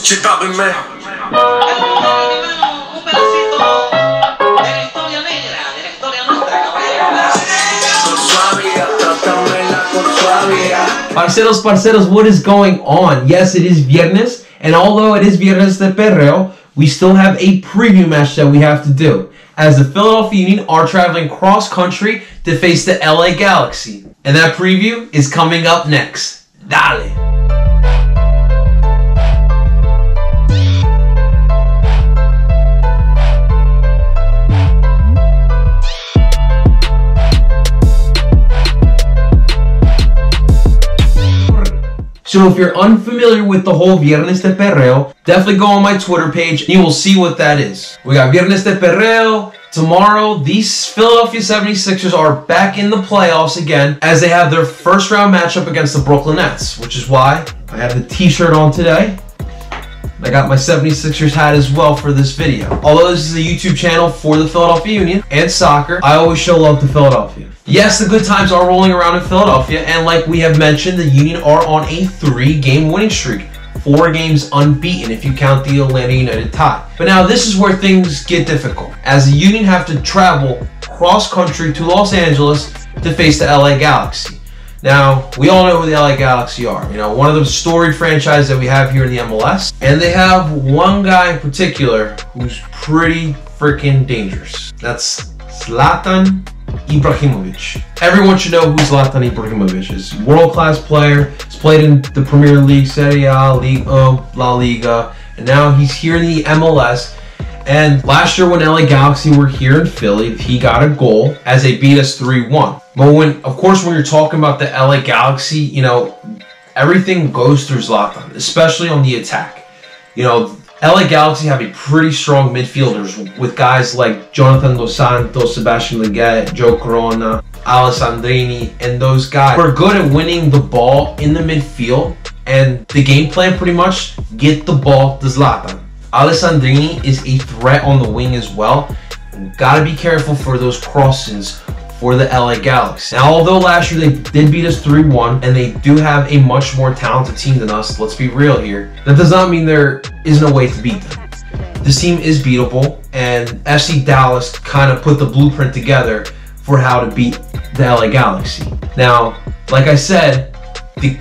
Chitapinme. Un pedacito de la historia negra, de la historia nuestra, caballero. Parceros, parceros, what is going on? Yes, it is Viernes, and although it is Viernes de Perreo, we still have a preview match that we have to do, as the Philadelphia Union are traveling cross-country to face the LA Galaxy. And that preview is coming up next. Dale! So if you're unfamiliar with the whole Viernes de Perreo, definitely go on my Twitter page and you will see what that is. We got Viernes de Perreo. Tomorrow, these Philadelphia 76ers are back in the playoffs again as they have their first round matchup against the Brooklyn Nets, which is why I have the t-shirt on today. I got my 76ers hat as well for this video. Although this is a YouTube channel for the Philadelphia Union and soccer, I always show love to Philadelphia. Yes, the good times are rolling around in Philadelphia, and like we have mentioned, the Union are on a 3-game winning streak. 4 games unbeaten if you count the Atlanta United tie. But now this is where things get difficult, as the Union have to travel cross-country to Los Angeles to face the LA Galaxy. Now, we all know who the LA Galaxy are. You know, one of the storied franchises that we have here in the MLS. And they have one guy in particular who's pretty freaking dangerous. That's Zlatan Ibrahimovic. Everyone should know who Zlatan Ibrahimovic is. World-class player. He's played in the Premier League, Serie A, Ligue 1, La Liga, and now he's here in the MLS. And last year when LA Galaxy were here in Philly, he got a goal as they beat us 3-1. But of course, when you're talking about the LA Galaxy, you know, everything goes through Zlatan, especially on the attack. You know, LA Galaxy have a pretty strong midfielders with guys like Jonathan Dos Santos, Sebastian Leggett, Joe Corona, Alessandrini, and those guys are good at winning the ball in the midfield. And the game plan pretty much, get the ball to Zlatan. Alessandrini is a threat on the wing as well. Gotta be careful for those crossings for the LA Galaxy. Now, although last year they did beat us 3-1, and they do have a much more talented team than us, let's be real here, that does not mean there isn't a way to beat them. This team is beatable, and FC Dallas kind of put the blueprint together for how to beat the LA Galaxy. Now, like I said, the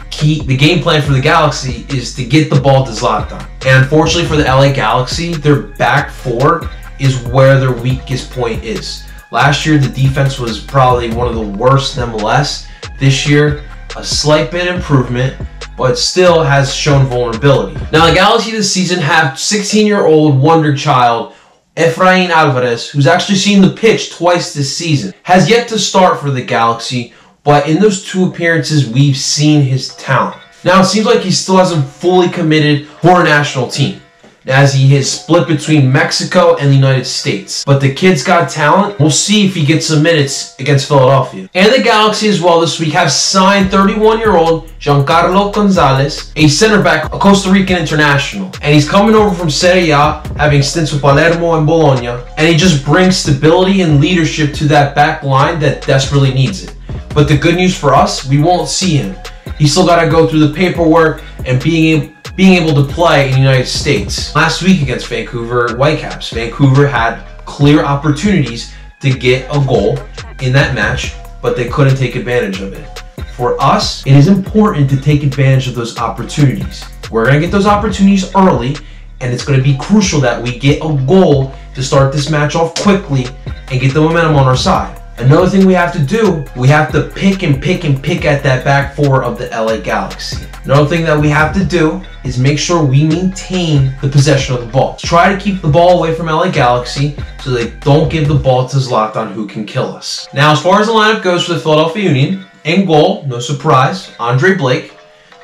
game plan for the Galaxy is to get the ball to Zlatan. And unfortunately for the LA Galaxy, their back four is where their weakest point is. Last year, the defense was probably one of the worst in MLS. This year, a slight bit improvement, but still has shown vulnerability. Now, the Galaxy this season have 16-year-old wonder child, Efrain Alvarez, who's actually seen the pitch twice this season. Has yet to start for the Galaxy, but in those 2 appearances, we've seen his talent. Now, it seems like he still hasn't fully committed for our national team, as he has split between Mexico and the United States. But the kid's got talent. We'll see if he gets some minutes against Philadelphia. And the Galaxy as well this week have signed 31-year-old Giancarlo Gonzalez, a center back, a Costa Rican international. And he's coming over from Serie A, having stints with Palermo and Bologna. And he just brings stability and leadership to that back line that desperately needs it. But the good news for us, we won't see him. He's still got to go through the paperwork and being able to play in the United States. Last week against Vancouver Whitecaps, Vancouver had clear opportunities to get a goal in that match, but they couldn't take advantage of it. For us, it is important to take advantage of those opportunities. We're going to get those opportunities early, and it's going to be crucial that we get a goal to start this match off quickly and get the momentum on our side. Another thing we have to do, we have to pick at that back four of the LA Galaxy. Another thing that we have to do is make sure we maintain the possession of the ball. Try to keep the ball away from LA Galaxy so they don't give the ball to Zlatan, who can kill us. Now, as far as the lineup goes for the Philadelphia Union, in goal, no surprise, Andre Blake.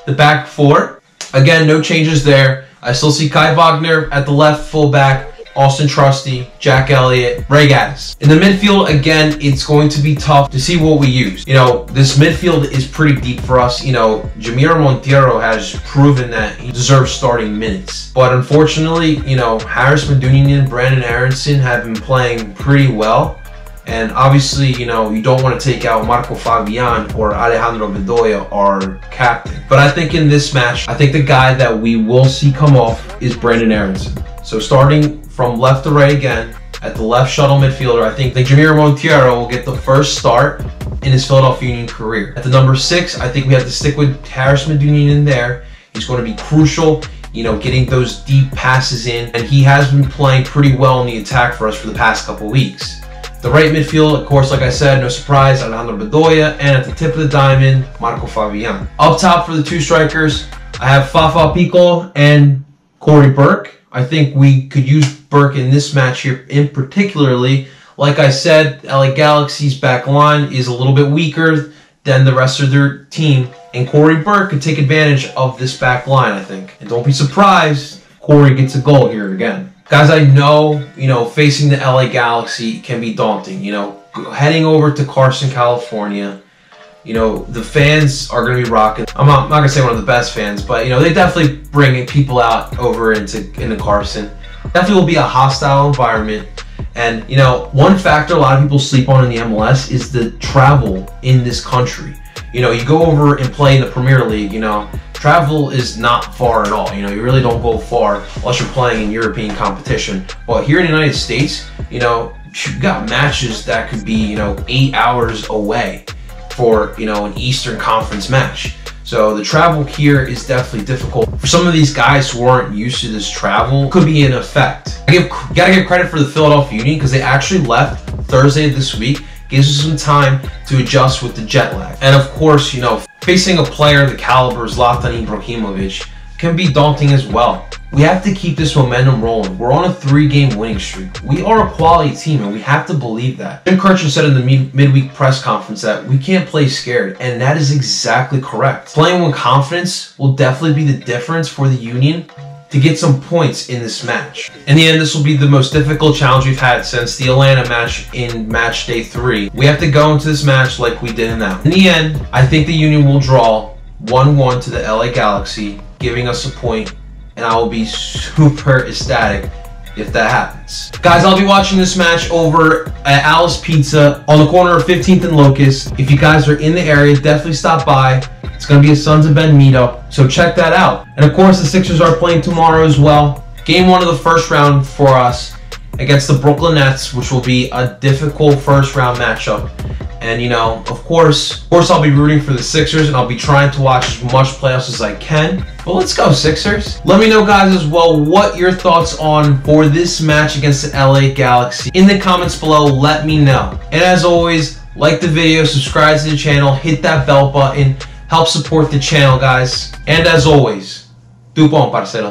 The back four, again, no changes there. I still see Kai Wagner at the left fullback, Austin Trusty, Jack Elliott, Ray Gaddis. In the midfield, again, it's going to be tough to see what we use. You know, this midfield is pretty deep for us. You know, Jamiro Monteiro has proven that he deserves starting minutes. But unfortunately, you know, Harris Medunian and Brandon Aronson have been playing pretty well. And obviously, you know, you don't want to take out Marco Fabian or Alejandro Bedoya, our captain. But I think in this match, I think the guy that we will see come off is Brandon Aronson. So starting from left to right again, at the left shuttle midfielder, I think Jamir Monteiro will get the first start in his Philadelphia Union career. At the number 6, I think we have to stick with Harris Medunian in there. He's going to be crucial, you know, getting those deep passes in. And he has been playing pretty well in the attack for us for the past couple weeks. The right midfield, of course, like I said, no surprise, Alejandro Bedoya, and at the tip of the diamond, Marco Fabian. Up top for the 2 strikers, I have Fafa Pico and Corey Burke. I think we could use Burke in this match here in particularly. Like I said, LA Galaxy's back line is a little bit weaker than the rest of their team, and Corey Burke could take advantage of this back line, I think. And don't be surprised if Corey gets a goal here again. Guys, I know, you know, facing the LA Galaxy can be daunting. You know, heading over to Carson, California, you know, the fans are going to be rocking. I'm not going to say one of the best fans, but, you know, they definitely bring people out over into Carson. Definitely will be a hostile environment. And, you know, one factor a lot of people sleep on in the MLS is the travel in this country. You know, you go over and play in the Premier League, you know, travel is not far at all. You know, you really don't go far unless you're playing in European competition. But here in the United States, you know, you've got matches that could be, you know, 8 hours away for, you know, an Eastern Conference match. So the travel here is definitely difficult. For some of these guys who aren't used to this travel, it could be an effect. Gotta give credit for the Philadelphia Union because they actually left Thursday this week. Gives us some time to adjust with the jet lag. And of course, you know, facing a player the caliber of Zlatan Ibrahimovic can be daunting as well. We have to keep this momentum rolling. We're on a 3-game winning streak. We are a quality team, and we have to believe that. Jim Kirchner said in the midweek press conference that we can't play scared, and that is exactly correct. Playing with confidence will definitely be the difference for the Union to get some points in this match. In the end, this will be the most difficult challenge we've had since the Atlanta match in match day 3. We have to go into this match like we did in that. In the end, I think the Union will draw 1-1 to the LA Galaxy, giving us a point, and I will be super ecstatic if that happens. Guys, I'll be watching this match over at Alice Pizza on the corner of 15th and Locust. If you guys are in the area, definitely stop by. It's going to be a Sons of Ben meetup, so check that out. And of course, the Sixers are playing tomorrow as well. Game 1 of the first round for us against the Brooklyn Nets, which will be a difficult first round matchup. And, you know, of course, I'll be rooting for the Sixers, and I'll be trying to watch as much playoffs as I can. But let's go, Sixers. Let me know, guys, as well, what your thoughts on for this match against the LA Galaxy. In the comments below, let me know. And as always, like the video, subscribe to the channel, hit that bell button, help support the channel, guys. And as always, DOOP Parceros.